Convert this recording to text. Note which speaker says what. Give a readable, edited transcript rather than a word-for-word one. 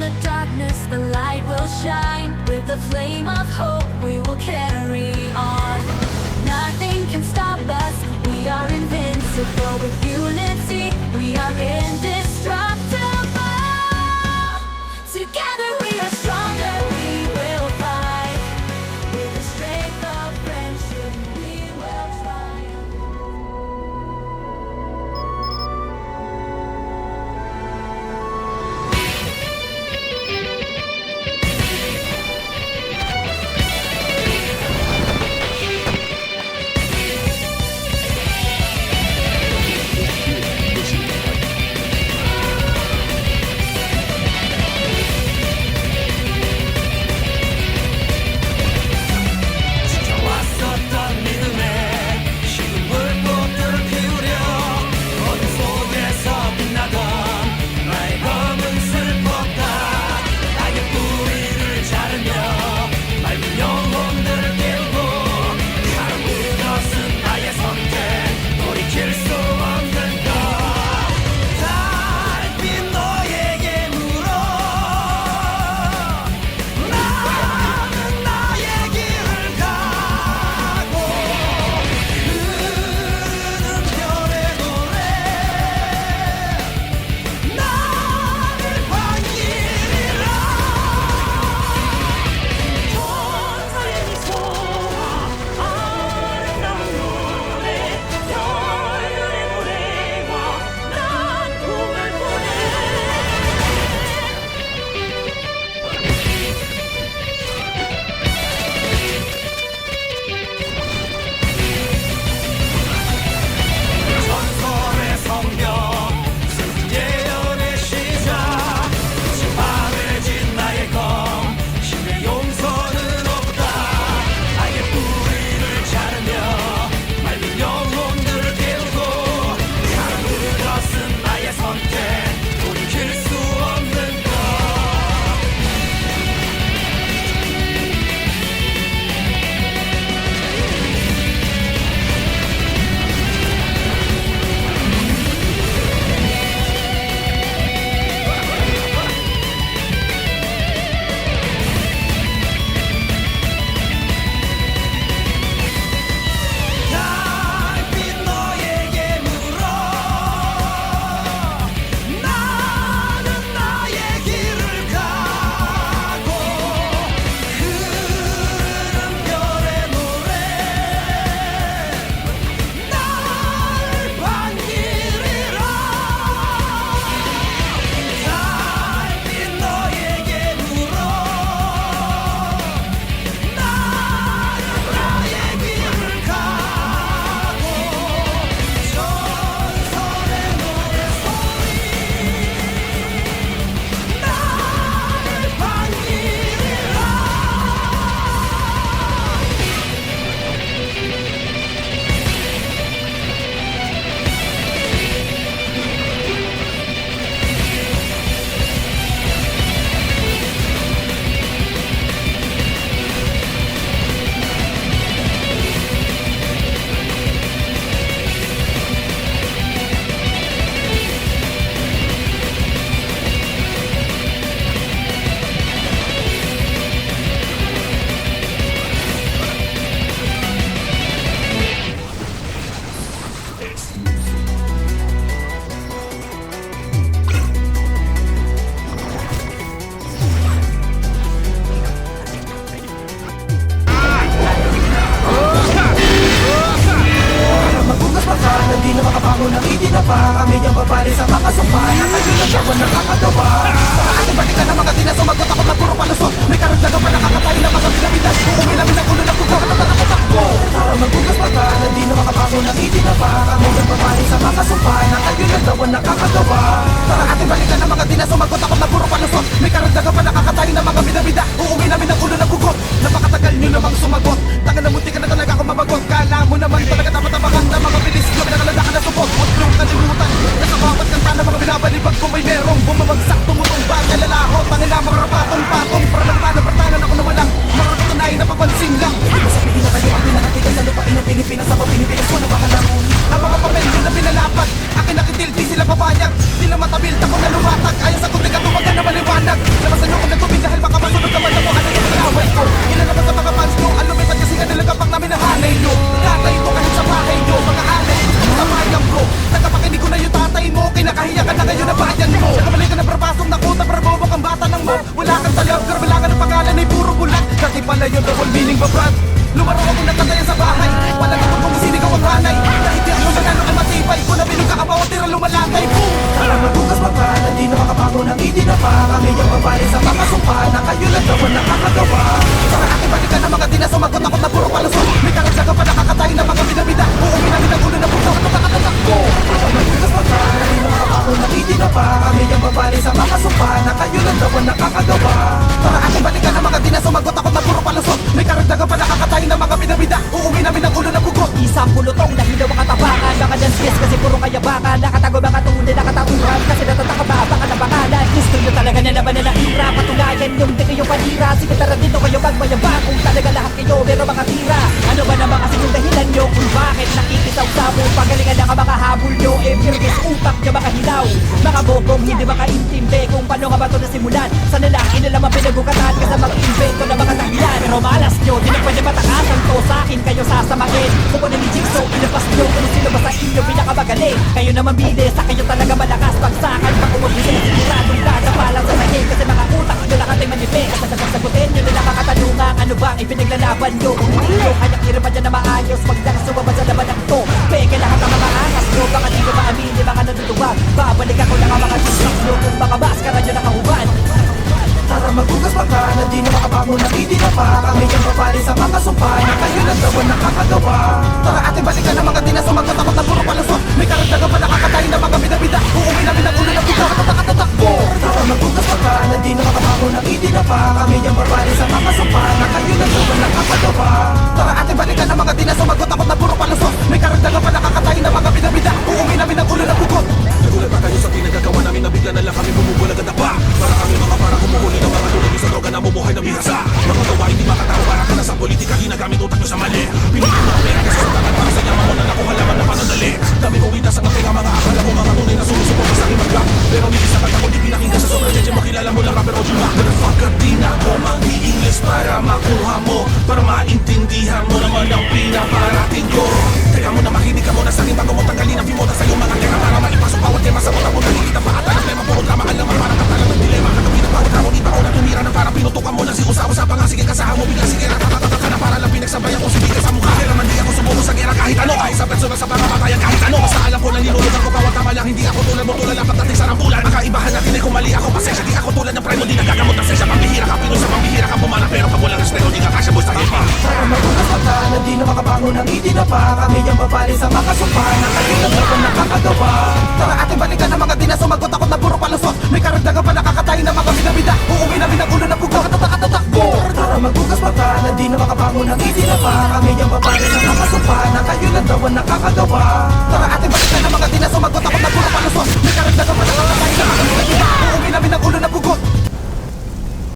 Speaker 1: the darkness, the light will shine. With the flame of hope, we will carry on. Nothing can stop us, we are invincible. With unity, we are indestructible. Together we are stronger, we will fight. With the strength of friendship, we will triumph.
Speaker 2: 지켜왔었던 믿음에 식은 불꽃들을 피우려 어둠 속에서 빛나던 나의 검은 슬펐다. 나의 뿌리를 자르며 맑은 영혼들을 깨우고 가로 묻었은 나의 선택 돌이킬 수 없는 것. 달빛 너에게 물어 나는 나의 길을 가고 흐르는 별의 노래 나를 반기리라. 천사의 미소와 아름다운 노래 별들의 노래와 난 꿈을 꾸네. 전설의 성경 슬픈 예언의 시작 빛이 밤해진 나의 검 힘의 용서는 없다. 나의 뿌리를 자르며 맑은 영혼들을 깨우고 가로 묻었은 나의 선택 돌이킬 수 없는 것. 달빛 너에게 물어 나는 나의 길을 가고 흐르는 별의 노래 나를 반기리라. 달빛 너에게 물어 나는 나의 길을 가고 전설의 노래소리 나를 반기리라. Magbukas pa ka, hindi na makabangon ng itinapa. Kami ang babali sa mga sumpay at tayo ng gawan ng kakagawa. Sa ating balikan ng mga dinasumagot ako na puro palusot. May karagdagang pa nakakatay na mga bilabitan. Umilamin ang ulo ng kugaw at natatakbo. Para magbukas pa ka, hindi na makabangon ng itinapa. Kami ang babali sa mga sumpay at tayo ng gawan ng kakagawa. Para ating balikan ng mga dinasumagot ako na puro palusot. May karagdagang pa nakakatay na mga bilabida. Uumilamin ang ulo ng kugot. Napakatagal nyo namang sumagot. Tanga na munti ka na talaga kung mabagot. Kala mo naman talaga dapat abakan na mga bilis. Grabe na kalala ka na supot. Huwag niyong kalimutan. Nasa bawat kanta na mga binabalibag kung may merong bumabagsak, tumutong ba, kalalahot. Tangin na mga rapatong-patong. Para nagtanong ako na walang mga katunay na papansin lang. Hindi mo sabihin na kayo ang pinakatigan sa lupain ng Pilipinas. Sa Pilipinas ko na makalamon. Ang mga papel nyo na pinalapat. Akin nakitil, di sila papayag. Di na matabil, takong na lumatag. Ayon sa kutig at tumaga na maliwanag. Labas ng itinapa Kami ang babali sa mga sumpa Na kayo lang daw ang nakakagawa Para ating balikan ng mga di na sumagot Ako na puro palusot May karagsaga pa nakakatayo ng mga binabida Uuwi namin ang ulo na puso At nakakatakbo Para magbukas mata Hindi na ako ng itinapa Kami ang babali sa mga sumpa Na kayo lang daw ang nakakagawa Para ating balikan ng mga di na sumagot Ako na puro palusot May karagsaga pa nakakatayo ng mga binabida Uuwi namin ang ulo na pugot
Speaker 3: Isang pulutong na hilaw ang katapakan Mga dance kiss kasi puro kayabangan Nakatago mga tunay na katauhan Kasi natatakot na baka na bangalan Gusto nyo talaga na naman na ira Patulayan yung di kayo panira Sige tara dito kayo magmayabang Kung talaga lahat kayo pero mga tira Ano ba naman kasi yung dahilan nyo Kung bakit nakikisaw sa mo Pagalingan lang ang mga habol nyo Eh pirgis utak nyo mga hilaw Mga bobong hindi makaintindi Kung paano nga ba ito nasimulan Sa lalaki nila mapinagugatan Kasi mag-invento na mga dahilan Pero malas nyo, di na pwede matakasan to Sa akin kayo sasamakin Kung ano ni Jigsaw, ilabas nyo Kung sino ba sa inyo pinakamagaling Kayo naman bilis, sa kayo talaga malakas Pagsakan pa kung magbigay Siguradong kakapalang sa sahig Kasi mga utak nyo lahat ay manipis At sasagutin nyo nila mga katanungan Ano ba ang ipinaglalaban nyo Kung hindi nyo kayang irapan dyan na maayos Wag lang sumabad sa laban ng to Peke lahat ang mga angas nyo Baka di nyo maaminin mga natutuwag Babalik ako lang ang mga disrupt nyo Kung mga maskara nyo nakahubad
Speaker 2: Tara magbukas mata na di na makabangon ng itinapa Kami ang babali sa mga sumpa Na kayo lang daw ang nakakagawa Tara ating balikan ng mga di na sumagot Ako na puro palusot May karagdagan pa nakakatayo ng mga bida-bida Uuwi namin ang ulo na puso at nakakatakbo Tara magbukas mata na di na makabangon ng itinapa Kami ang babali sa mga sumpa Na kayo lang daw ang nakakagawa Tara ating balikan ng mga di na sumagot Ako na puro palusot May karagdagan pa nakakatayo ng mga bida-bida Uuwi namin ang ulo na pugot
Speaker 4: Nagulat pa kayo sa pinagagawa namin na bigla na lang kami bumubulag at pa Para kami mga para kumuhuli ng mga tulad sa droga na bumuhay na bihasa Mga gawain di makatao para ka na sa politika Ginagamit utak nyo sa mali Pinigil mo ang pera kasi sa tagal para sa yaman mo na nakuha laman na panandali Dami kong winas ang ating mga akala mo mga tunay na sumusubok sa aking mag-rap Pero hindi sa kanta ko di pinakinggan sa sobrang jeje makilala mo lang rapper o juma Motherfucker di na ako mag-i-English para makuha mo Para maintindihan mo naman ang pinaparating ko Kaya mo na makinig ka muna sa akin bago mo tanggalin ang fimoda sa iyong mga kera Para maipasok bawat tema sa mga muna Nilita pa at ang problema puro drama alaman Parang katalang ng dilema Kagawin ang bawat tao di pa ako na tumira na parang pinutukan mo lang si usawa pa nga sige kasahan mo bigla sige ratatatatata ka na para lang pinagsabayan ko si Bika sa mukha Kaya man di ako sumuko sa gera kahit ano Kahit sa persona sa pangapatayan kahit ano Basta alam ko na nilulugan ko bawat tama lang Hindi ako tulad mo tulad lang pagdating sa rambulan Magkaibahan natin ay kung mali ako pasensya Di ako tulad ng primo di nagagamot ng sensya Pambihira ka Pinoy sa pambihira ka pumana Pero pag walang respeto di ka kasya boys tayo pa
Speaker 2: Tara magbukas mata na di na makabangon ng itinapa Kami ang babali sa mga sumpa Na kayo lang daw ang nakakagawa Tara ating balikan ng mga di na sumagot Ako na puro palusot May karagdagan pa nakakatayo ng mga bida-bida Uuwi namin ang ulo na pugaw at nakakatakbo Tara magbukas mata na di na makabangon ng itinapa Kami ang babali sa mga sumpa Na kayo lang daw ang nakakagawa